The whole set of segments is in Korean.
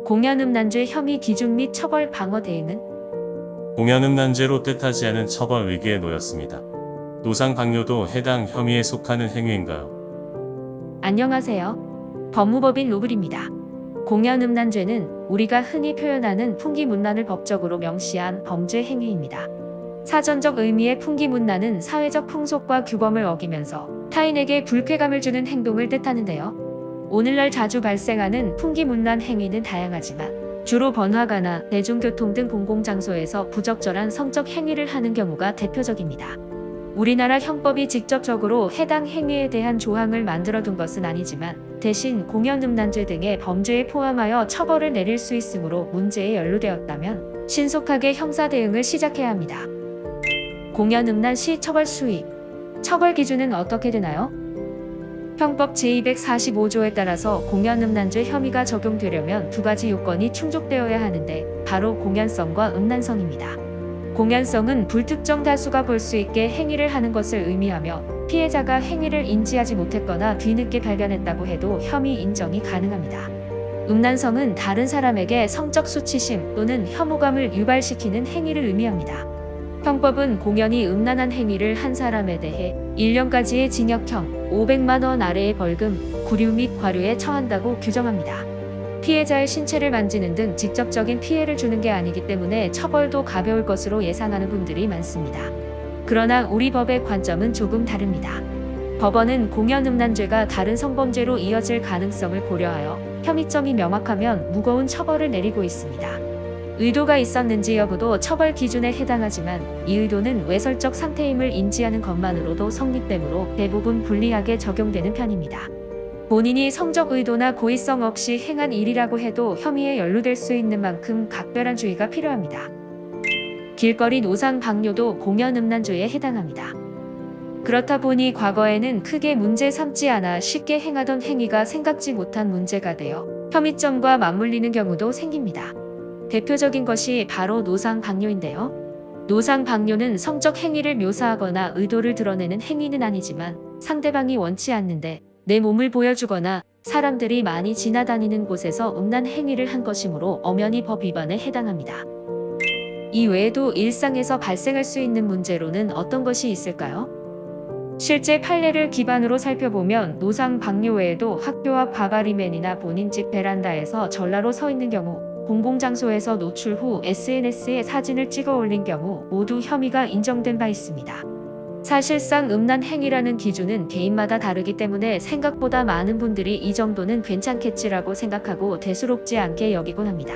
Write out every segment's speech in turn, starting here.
공연음란죄 혐의 기준 및 처벌 방어 대응은? 공연음란죄로 뜻하지 않은 처벌 위기에 놓였습니다. 노상방뇨도 해당 혐의에 속하는 행위인가요? 안녕하세요. 법무법인 로블입니다. 공연음란죄는 우리가 흔히 표현하는 풍기문란을 법적으로 명시한 범죄 행위입니다. 사전적 의미의 풍기문란은 사회적 풍속과 규범을 어기면서 타인에게 불쾌감을 주는 행동을 뜻하는데요. 오늘날 자주 발생하는 풍기문란 행위는 다양하지만 주로 번화가나 대중교통 등 공공장소에서 부적절한 성적 행위를 하는 경우가 대표적입니다. 우리나라 형법이 직접적으로 해당 행위에 대한 조항을 만들어둔 것은 아니지만 대신 공연음란죄 등의 범죄에 포함하여 처벌을 내릴 수 있으므로 문제에 연루되었다면 신속하게 형사 대응을 시작해야 합니다. 공연음란 시 처벌 수위. 처벌 기준은 어떻게 되나요? 형법 제245조에 따라서 공연음란죄 혐의가 적용되려면 두 가지 요건이 충족되어야 하는데 바로 공연성과 음란성입니다. 공연성은 불특정 다수가 볼 수 있게 행위를 하는 것을 의미하며 피해자가 행위를 인지하지 못했거나 뒤늦게 발견했다고 해도 혐의 인정이 가능합니다. 음란성은 다른 사람에게 성적 수치심 또는 혐오감을 유발시키는 행위를 의미합니다. 형법은 공연히 음란한 행위를 한 사람에 대해 1년까지의 징역형, 500만 원 아래의 벌금, 구류 및 과료에 처한다고 규정합니다. 피해자의 신체를 만지는 등 직접적인 피해를 주는 게 아니기 때문에 처벌도 가벼울 것으로 예상하는 분들이 많습니다. 그러나 우리 법의 관점은 조금 다릅니다. 법원은 공연음란죄가 다른 성범죄로 이어질 가능성을 고려하여 혐의점이 명확하면 무거운 처벌을 내리고 있습니다. 의도가 있었는지 여부도 처벌 기준에 해당하지만 이 의도는 외설적 상태임을 인지하는 것만으로도 성립되므로 대부분 불리하게 적용되는 편입니다. 본인이 성적 의도나 고의성 없이 행한 일이라고 해도 혐의에 연루될 수 있는 만큼 각별한 주의가 필요합니다. 길거리 노상방뇨도 공연음란죄에 해당합니다. 그렇다 보니 과거에는 크게 문제 삼지 않아 쉽게 행하던 행위가 생각지 못한 문제가 되어 혐의점과 맞물리는 경우도 생깁니다. 대표적인 것이 바로 노상방뇨인데요. 노상방뇨는 성적 행위를 묘사하거나 의도를 드러내는 행위는 아니지만 상대방이 원치 않는데 내 몸을 보여주거나 사람들이 많이 지나다니는 곳에서 음란 행위를 한 것이므로 엄연히 법 위반에 해당합니다. 이 외에도 일상에서 발생할 수 있는 문제로는 어떤 것이 있을까요? 실제 판례를 기반으로 살펴보면 노상방뇨 외에도 학교 앞 바바리맨이나 본인 집 베란다에서 전라로 서 있는 경우, 공공장소에서 노출 후 SNS에 사진을 찍어 올린 경우 모두 혐의가 인정된 바 있습니다. 사실상 음란 행위라는 기준은 개인마다 다르기 때문에 생각보다 많은 분들이 이 정도는 괜찮겠지라고 생각하고 대수롭지 않게 여기곤 합니다.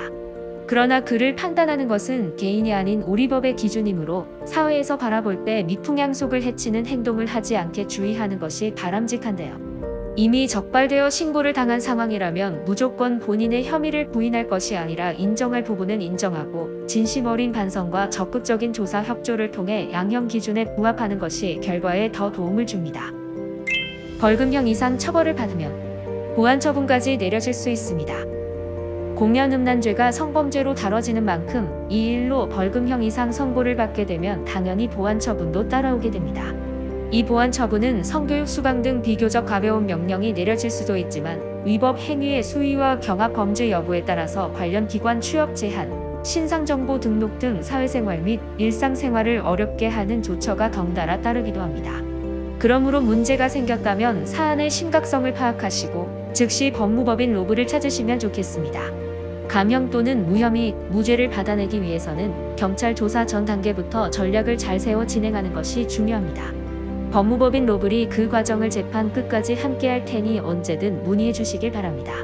그러나 그를 판단하는 것은 개인이 아닌 우리 법의 기준이므로 사회에서 바라볼 때 미풍양속을 해치는 행동을 하지 않게 주의하는 것이 바람직한데요. 이미 적발되어 신고를 당한 상황이라면 무조건 본인의 혐의를 부인할 것이 아니라 인정할 부분은 인정하고 진심 어린 반성과 적극적인 조사 협조를 통해 양형 기준에 부합하는 것이 결과에 더 도움을 줍니다. 벌금형 이상 처벌을 받으면 보안 처분까지 내려질 수 있습니다. 공연음란죄가 성범죄로 다뤄지는 만큼 이 일로 벌금형 이상 선고를 받게 되면 당연히 보안 처분도 따라오게 됩니다. 이 보안 처분은 성교육 수강 등 비교적 가벼운 명령이 내려질 수도 있지만 위법 행위의 수위와 경합 범죄 여부에 따라서 관련 기관 취업 제한, 신상정보 등록 등 사회생활 및 일상생활을 어렵게 하는 조처가 덩달아 따르기도 합니다. 그러므로 문제가 생겼다면 사안의 심각성을 파악하시고 즉시 법무법인 로블을 찾으시면 좋겠습니다. 감형 또는 무혐의, 무죄를 받아내기 위해서는 경찰 조사 전 단계부터 전략을 잘 세워 진행하는 것이 중요합니다. 법무법인 로블이 그 과정을 재판 끝까지 함께할 테니 언제든 문의해 주시길 바랍니다.